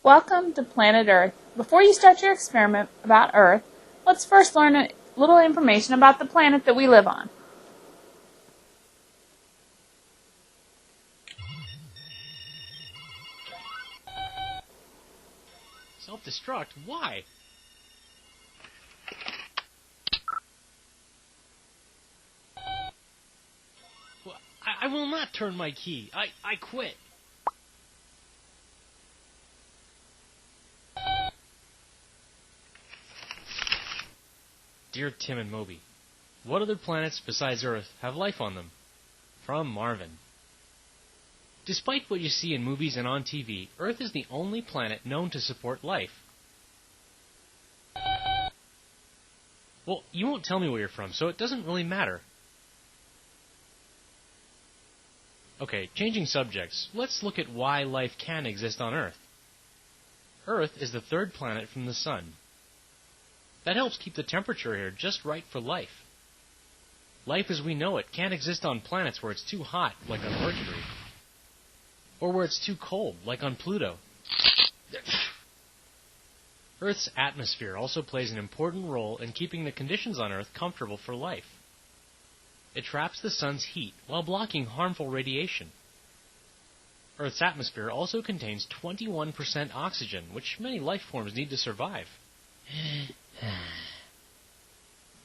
Welcome to Planet Earth. Before you start your experiment about Earth, let's first learn a little information about the planet that we live on. Self-destruct? Why? Well, I will not turn my key. I quit. Dear Tim and Moby, what other planets besides Earth have life on them? From Marvin. Despite what you see in movies and on TV, Earth is the only planet known to support life. Well, you won't tell me where you're from, so it doesn't really matter. Okay, changing subjects, let's look at why life can exist on Earth. Earth is the third planet from the Sun. That helps keep the temperature here just right for life. Life as we know it can't exist on planets where it's too hot, like on Mercury, or where it's too cold, like on Pluto. Earth's atmosphere also plays an important role in keeping the conditions on Earth comfortable for life. It traps the sun's heat while blocking harmful radiation. Earth's atmosphere also contains 21% oxygen, which many life forms need to survive.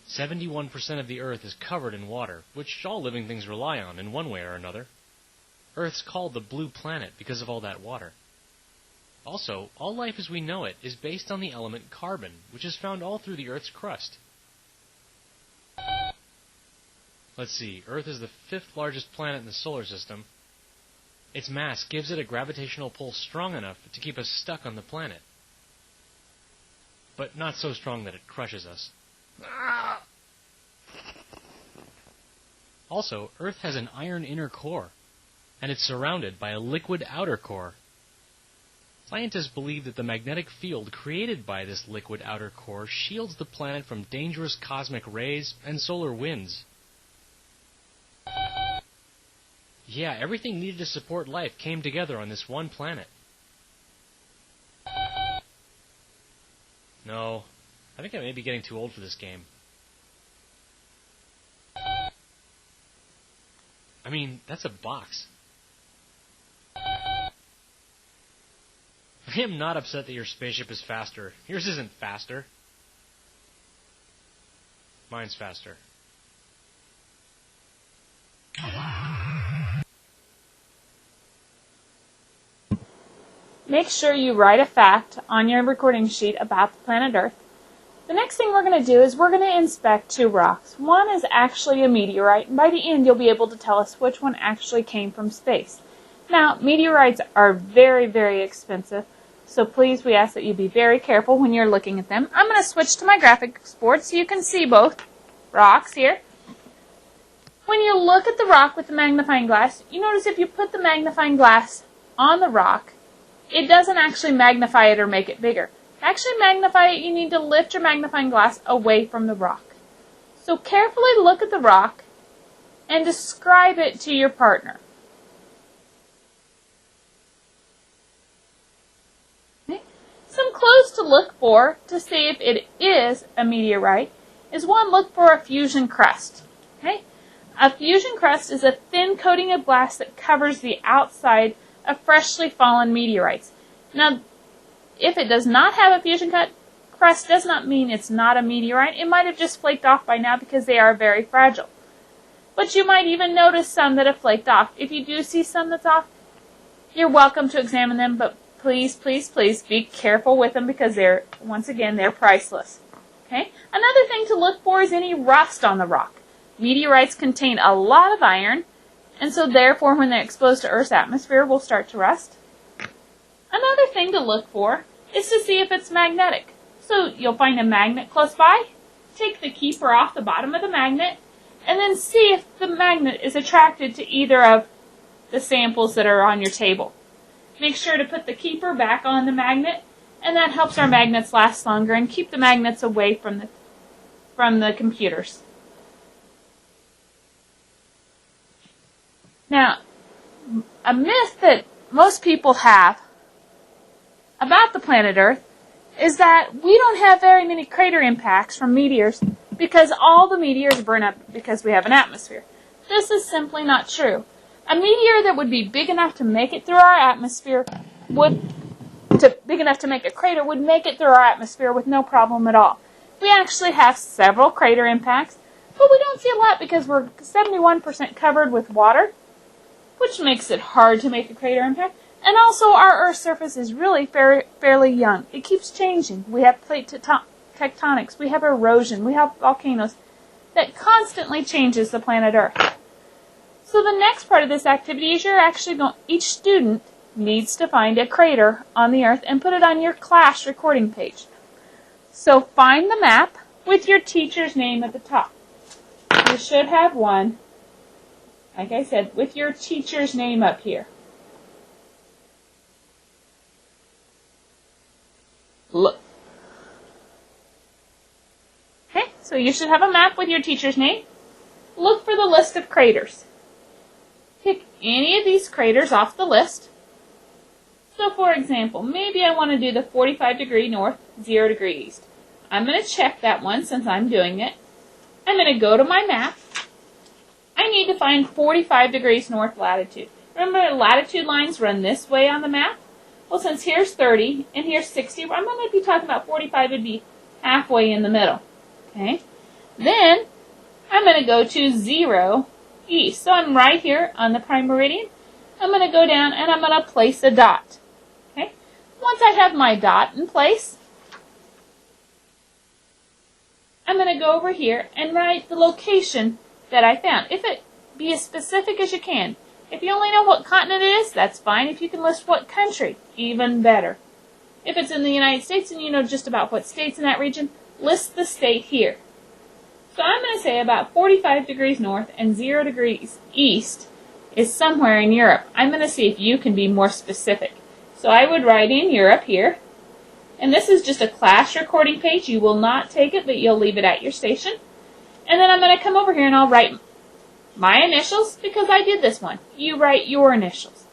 71% of the Earth is covered in water, which all living things rely on in one way or another. Earth's called the blue planet because of all that water. Also, all life as we know it is based on the element carbon, which is found all through the Earth's crust. Let's see, Earth is the fifth largest planet in the solar system. Its mass gives it a gravitational pull strong enough to keep us stuck on the planet, but not so strong that it crushes us. Also, Earth has an iron inner core, and it's surrounded by a liquid outer core. Scientists believe that the magnetic field created by this liquid outer core shields the planet from dangerous cosmic rays and solar winds. Yeah, everything needed to support life came together on this one planet. No, I think I may be getting too old for this game. I mean, that's a box. I am not upset that your spaceship is faster. Yours isn't faster. Mine's faster. Make sure you write a fact on your recording sheet about the planet Earth. The next thing we're going to do is we're going to inspect two rocks. One is actually a meteorite, and by the end you'll be able to tell us which one actually came from space. Now, meteorites are very, very expensive, so please we ask that you be very careful when you're looking at them. I'm going to switch to my graphics board so you can see both rocks here. When you look at the rock with the magnifying glass, you notice if you put the magnifying glass on the rock, it doesn't actually magnify it or make it bigger. To actually magnify it, you need to lift your magnifying glass away from the rock. So carefully look at the rock and describe it to your partner. Okay. Some clues to look for to see if it is a meteorite is one, look for a fusion crust. Okay? A fusion crust is a thin coating of glass that covers the outside of freshly fallen meteorites. Now, if it does not have a fusion crust, does not mean it's not a meteorite. It might have just flaked off by now because they are very fragile. But you might even notice some that have flaked off. If you do see some that's off, you're welcome to examine them, but please, please, please be careful with them because they're, once again, they're priceless. Okay? Another thing to look for is any rust on the rock. Meteorites contain a lot of iron, and so therefore when they're exposed to Earth's atmosphere will start to rust. Another thing to look for is to see if it's magnetic. So you'll find a magnet close by, take the keeper off the bottom of the magnet, and then see if the magnet is attracted to either of the samples that are on your table. Make sure to put the keeper back on the magnet, and that helps our magnets last longer and keep the magnets away from the computers. Now, a myth that most people have about the planet Earth is that we don't have very many crater impacts from meteors because all the meteors burn up because we have an atmosphere. This is simply not true. A meteor that would be big enough to make it through our atmosphere big enough to make a crater would make it through our atmosphere with no problem at all. We actually have several crater impacts, but we don't see a lot because we're 71% covered with water, which makes it hard to make a crater impact. And also, our Earth's surface is really fairly young. It keeps changing. We have plate tectonics, we have erosion, we have volcanoes that constantly changes the planet Earth. So the next part of this activity is each student needs to find a crater on the Earth and put it on your class recording page. So find the map with your teacher's name at the top. You should have one, like I said, with your teacher's name up here. Look. Okay, so you should have a map with your teacher's name. Look for the list of craters. Pick any of these craters off the list. So for example, maybe I want to do the 45 degree north, 0 degree east. I'm going to check that one since I'm doing it. I'm going to go to my map. I need to find 45 degrees north latitude. Remember, latitude lines run this way on the map? Well, since here's 30 and here's 60, I'm going to be talking about 45 would be halfway in the middle. Okay? Then, I'm going to go to 0 east. So I'm right here on the prime meridian. I'm going to go down and I'm going to place a dot. Okay? Once I have my dot in place, I'm going to go over here and write the location that I found. Be as specific as you can. If you only know what continent it is, that's fine. If you can list what country, even better. If it's in the United States and you know just about what states in that region, list the state here. So I'm going to say about 45 degrees north and 0 degrees east is somewhere in Europe. I'm going to see if you can be more specific. So I would write in Europe here. And this is just a class recording page. You will not take it, but you'll leave it at your station. And then I'm going to come over here and I'll write my initials because I did this one. You write your initials.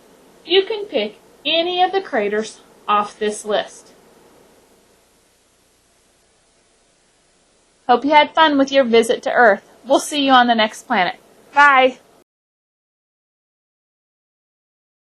You can pick any of the craters off this list. Hope you had fun with your visit to Earth. We'll see you on the next planet. Bye!